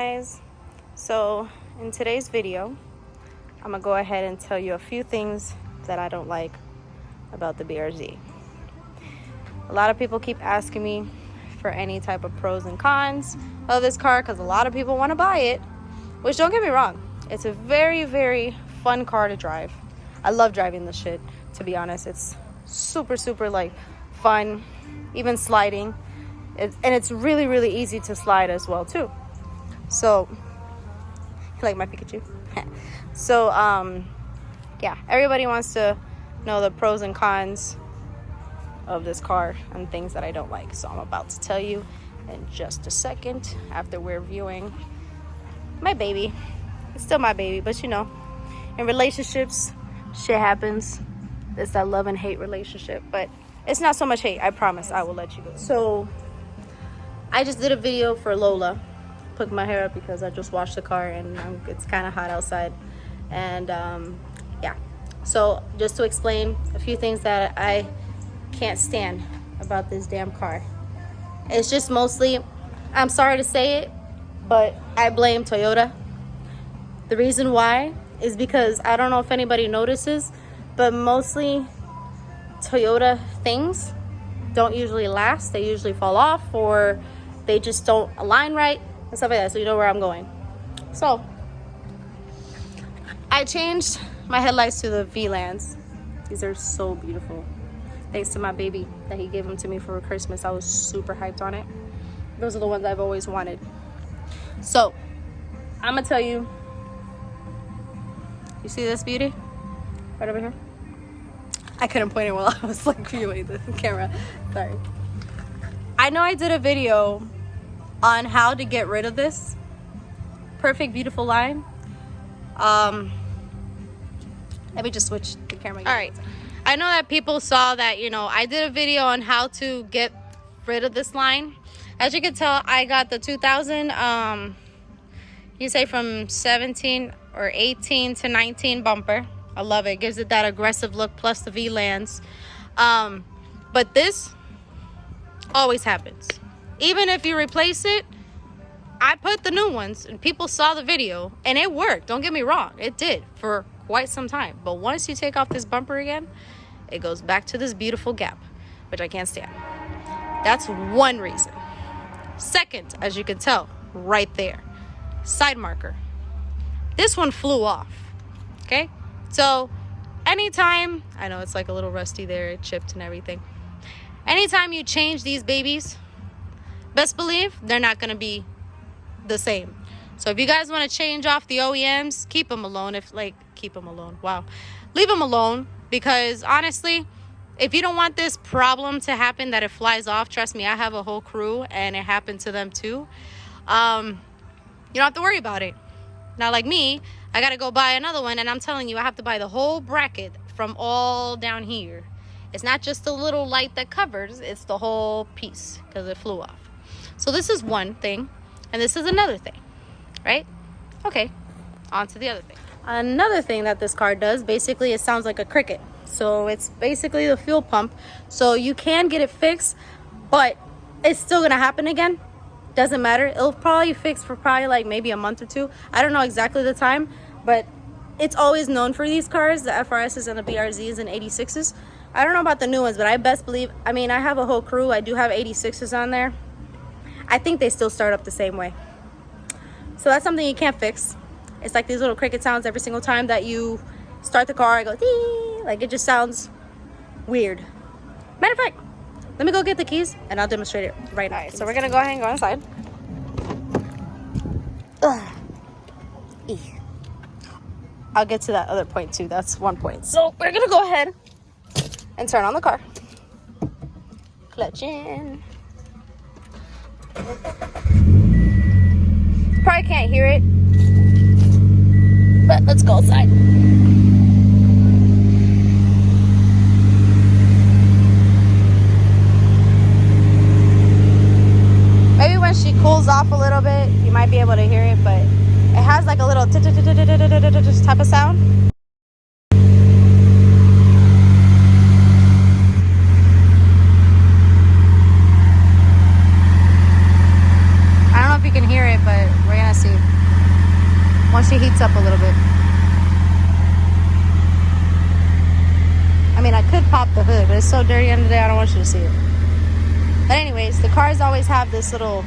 guys. So in today's video, I'm gonna go ahead and tell you a few things that I don't like about the BRZ. A lot of people keep asking me for any type of pros and cons of this car because a lot of people want to buy it, which, don't get me wrong, it's a very, very fun car to drive. I love driving this shit, to be honest. It's super like fun, even sliding. And it's really easy to slide as well too. So, you like my Pikachu? So, yeah, everybody wants to know the pros and cons of this car and things that I don't like. So I'm about to tell you in just a second after we're viewing my baby. It's still my baby, but you know, in relationships, shit happens. It's that love and hate relationship, but it's not so much hate. I promise I will let you go. So I just did a video for Lola. Put my hair up because I just washed the car and it's kind of hot outside. And yeah, so just to explain a few things that I can't stand about this damn car. It's just mostly, I'm sorry to say it, but I blame Toyota. The reason why is because I don't know if anybody notices, but mostly Toyota things don't usually last. They usually fall off, or they just don't align right and stuff like that. So you know where I'm going. So I changed my headlights to the V-Lands. These are so beautiful. Thanks to my baby that he gave them to me for Christmas. I was super hyped on it. Those are the ones I've always wanted. So I'm gonna tell you, you see this beauty right over here? I couldn't point it while I was like viewing the camera. Sorry. I know I did a video on how to get rid of this perfect beautiful line. Let me just switch the camera again. All right, I know that people saw that, you know, I did a video on how to get rid of this line. As you can tell, I got the 2000 you say from 17 or 18 to 19 bumper. I love it. It gives it that aggressive look, plus the V-Lands. But this always happens. Even if you replace it, I put the new ones and people saw the video and it worked. Don't get me wrong, it did for quite some time. But once you take off this bumper again, it goes back to this beautiful gap, which I can't stand. That's one reason. Second, as you can tell right there, side marker. This one flew off. Okay, so anytime, I know it's like a little rusty there, it chipped and everything. Anytime you change these babies, best believe they're not going to be the same. So if you guys want to change off the OEMs, keep them alone. Keep them alone. Wow. Leave them alone, because honestly, if you don't want this problem to happen that it flies off, trust me, I have a whole crew and it happened to them too. You don't have to worry about it. Not like me, I got to go buy another one, and I'm telling you, I have to buy the whole bracket from all down here. It's not just the little light that covers, it's the whole piece because it flew off. So this is one thing, and this is another thing, right? Okay, on to the other thing. Another thing that this car does, basically, it sounds like a cricket. So it's basically the fuel pump. So you can get it fixed, but it's still gonna happen again. Doesn't matter. It'll probably fix for probably like maybe a month or two. I don't know exactly the time, but it's always known for these cars, the FRSs and the BRZs and 86s. I don't know about the new ones, but I best believe, I mean, I have a whole crew. I do have 86s on there. I think they still start up the same way. So that's something you can't fix. It's like these little cricket sounds every single time that you start the car. I go, dee, like it just sounds weird. Matter of fact, let me go get the keys and I'll demonstrate it right now. All right, so we're gonna go ahead and go inside. I'll get to that other point too. That's one point. So we're gonna go ahead and turn on the car. Clutch in. Probably can't hear it, but let's go outside. Maybe when she cools off a little bit, you might be able to hear it, but it has like a little type of sound. I don't know if you can hear it, but we're gonna see. once she heats up a little bit. I mean, I could pop the hood, but it's so dirty under there, I don't want you to see it. But anyways, the cars always have this little...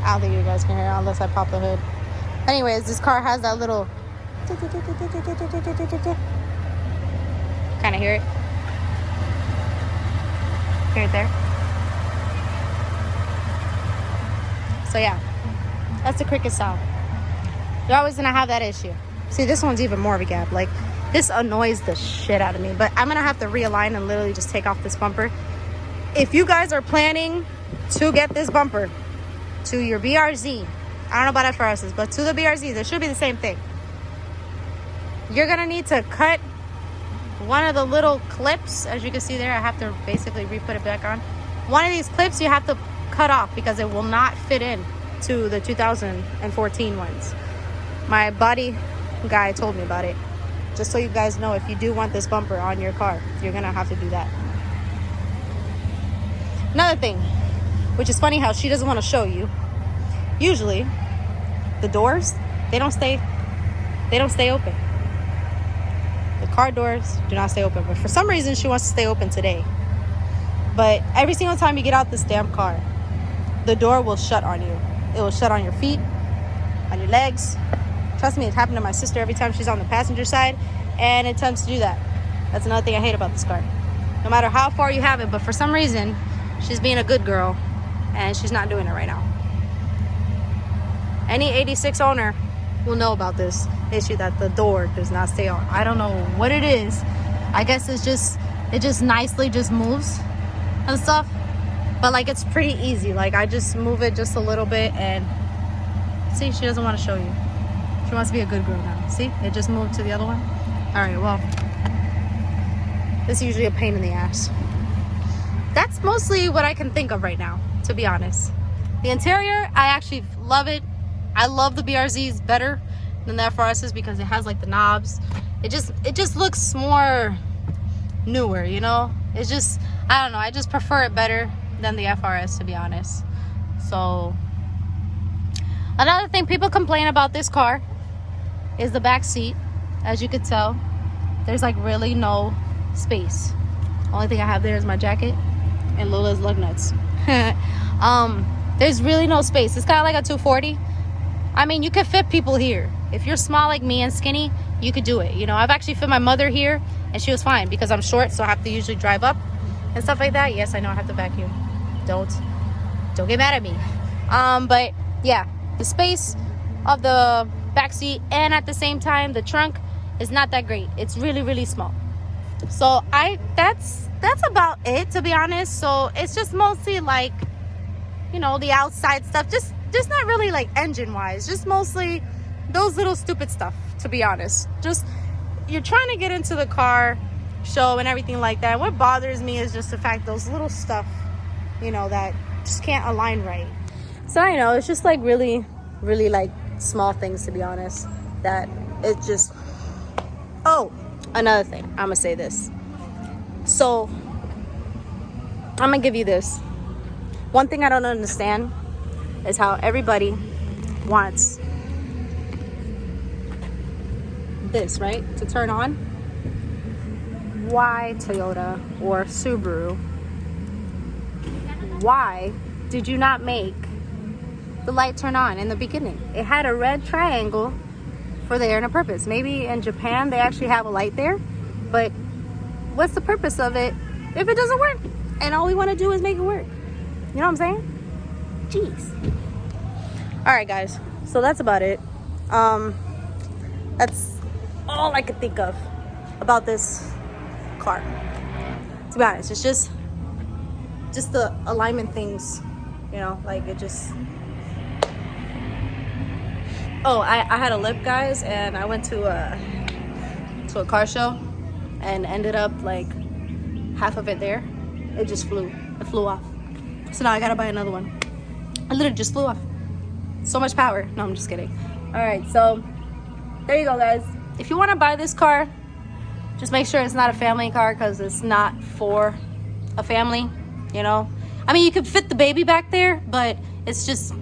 I don't think you guys can hear it unless I pop the hood. Anyways, this car has that little... Kind of hear it? Hear it there? So yeah, that's the cricket sound. You're always gonna have that issue. See, this one's even more of a gap. Like, this annoys the shit out of me. But I'm gonna have to realign and literally just take off this bumper. If you guys are planning to get this bumper to your BRZ, I don't know about FRSs, but to the BRZ, there should be the same thing. You're gonna need to cut one of the little clips. As you can see there, I have to basically re-put it back on. One of these clips you have to cut off because it will not fit in to the 2014 ones. My body guy told me about it. Just so you guys know, if you do want this bumper on your car, you're gonna have to do that. Another thing, which is funny how she doesn't want to show you. Usually, the doors, they don't stay open. The car doors do not stay open. But for some reason, she wants to stay open today. But every single time you get out this damn car, the door will shut on you. It will shut on your feet, on your legs. Trust me, it's happened to my sister every time she's on the passenger side, and it tends to do that. That's another thing I hate about this car. No matter how far you have it, but for some reason, she's being a good girl, and she's not doing it right now. Any 86 owner will know about this issue that the door does not stay on. I don't know what it is. I guess it just nicely just moves and stuff. But like, it's pretty easy. Like, I just move it just a little bit, and see, she doesn't want to show you. She wants to be a good girl now. See, it just moved to the other one. All right, well, this is usually a pain in the ass. That's mostly what I can think of right now, to be honest. The interior, I actually love it. I love the BRZs better than the FRSs because it has like the knobs. It just looks more newer, you know? It's just, I don't know, I just prefer it better than the FRS, to be honest. So another thing people complain about this car is the back seat. As you could tell, there's like really no space. Only thing I have there is my jacket and Lola's lug nuts. There's really no space. It's kind of like a 240. I mean, you could fit people here. If you're small like me and skinny, you could do it. You know, I've actually fit my mother here and she was fine because I'm short, so I have to usually drive up and stuff like that. Yes, I know I have to vacuum. Don't get mad at me. But yeah, the space of the back seat and at the same time the trunk is not that great. It's really, really small. So that's about it, to be honest. So it's just mostly like, you know, the outside stuff, just not really like engine wise, just mostly those little stupid stuff, to be honest. Just, you're trying to get into the car show and everything like that. What bothers me is just the fact those little stuff, you know, that just can't align right. So I know it's just like really, really like small things, to be honest, that it just... Oh, another thing, I'm gonna say this. So I'm gonna give you this. One thing I don't understand is how everybody wants this, right, to turn on. Why, Toyota or Subaru, why did you not make the light turn on in the beginning? It had a red triangle for there and a purpose. Maybe in Japan they actually have a light there, but what's the purpose of it if it doesn't work and all we want to do is make it work? You know what I'm saying? Jeez. All right, guys, so that's about it. That's all I could think of about this car, to be honest. It's just the alignment things, you know, like it just... Oh, I had a lip, guys, and I went to a car show and ended up like half of it there. It just flew off. So now I gotta buy another one. It literally just flew off. So much power. No, I'm just kidding. All right, so there you go, guys. If you want to buy this car, just make sure it's not a family car, because it's not for a family, you know. I mean, you could fit the baby back there, but it's just,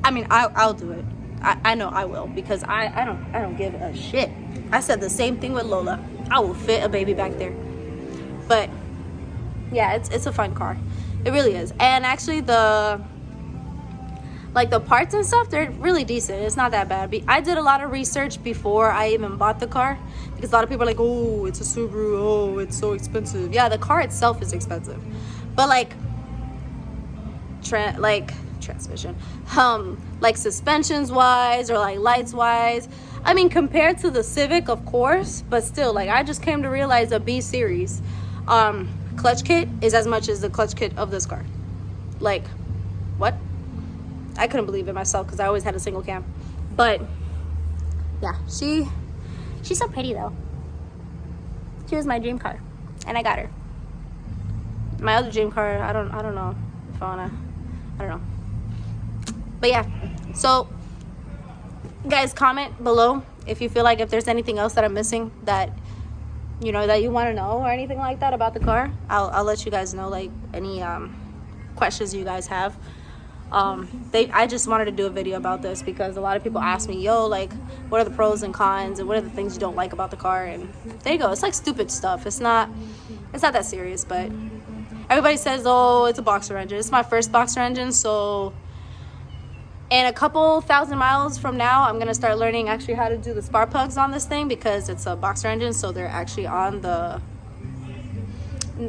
I mean, I'll do it. I know I will, because I don't give a shit. I said the same thing with Lola. I will fit a baby back there. But yeah, it's a fun car. It really is. And actually the parts and stuff, they're really decent. It's not that bad. I did a lot of research before I even bought the car, because a lot of people are like, oh, it's a Subaru, oh, it's so expensive. Yeah, the car itself is expensive, but like transmission, like suspensions wise, or like lights wise, I mean, compared to the Civic, of course, but still, like, I just came to realize a B series clutch kit is as much as the clutch kit of this car. Like, what? I couldn't believe it myself, because I always had a single cam. But yeah, she's so pretty though. She was my dream car, and I got her. My other dream car, I don't know if I wanna, I don't know. But yeah, so guys, comment below if you feel like if there's anything else that I'm missing that, you know, that you want to know, or anything like that about the car. I'll let you guys know, like, any questions you guys have. I just wanted to do a video about this, because a lot of people ask me, yo, like, what are the pros and cons, and what are the things you don't like about the car? And there you go. It's like stupid stuff. It's not that serious. But everybody says, oh, it's a boxer engine. It's my first boxer engine, so in a couple thousand miles from now, I'm gonna start learning actually how to do the spark plugs on this thing, because it's a boxer engine, so they're actually on the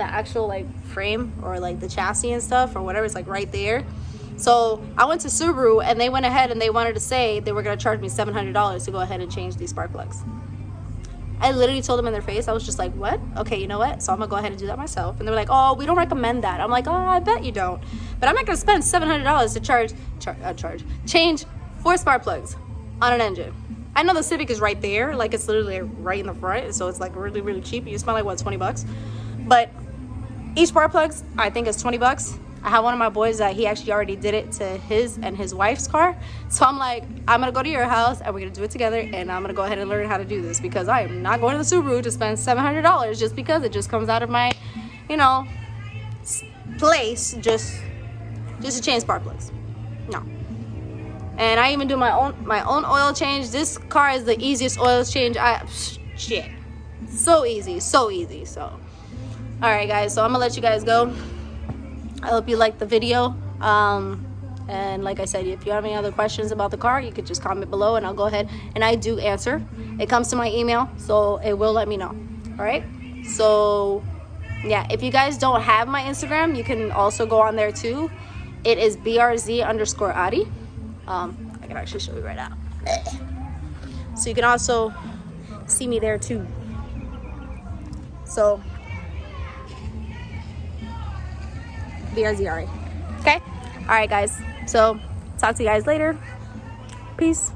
actual like frame, or like the chassis and stuff, or whatever. It's like right there. So I went to Subaru, and they went ahead and they wanted to say they were gonna charge me $700 to go ahead and change these spark plugs. I literally told them in their face. I was just like, what? Okay, you know what? So I'm gonna go ahead and do that myself. And they were like, oh, we don't recommend that. I'm like, oh, I bet you don't. But I'm not gonna spend $700 to change 4 spark plugs on an engine. I know the Civic is right there, like it's literally right in the front, so it's like really, really cheap. You spend like what, 20 bucks? But each spark plugs, I think, is 20 bucks. I have one of my boys that he actually already did it to his and his wife's car. So I'm like, I'm gonna go to your house and we're gonna do it together, and I'm gonna go ahead and learn how to do this, because I am not going to the Subaru to spend $700 just because it just comes out of my, you know, place just to change spark plugs. No. And I even do my own oil change. This car is the easiest oil change. Shit, so easy. So all right, guys, so I'm gonna let you guys go. I hope you liked the video, and like I said, if you have any other questions about the car, you could just comment below, and I'll go ahead and I do answer. It comes to my email, so it will let me know. All right, so yeah, if you guys don't have my Instagram, you can also go on there too. It is BRZ_Adi. I can actually show you right now, so you can also see me there too. So BRZ. Okay, all right, guys, so talk to you guys later. Peace.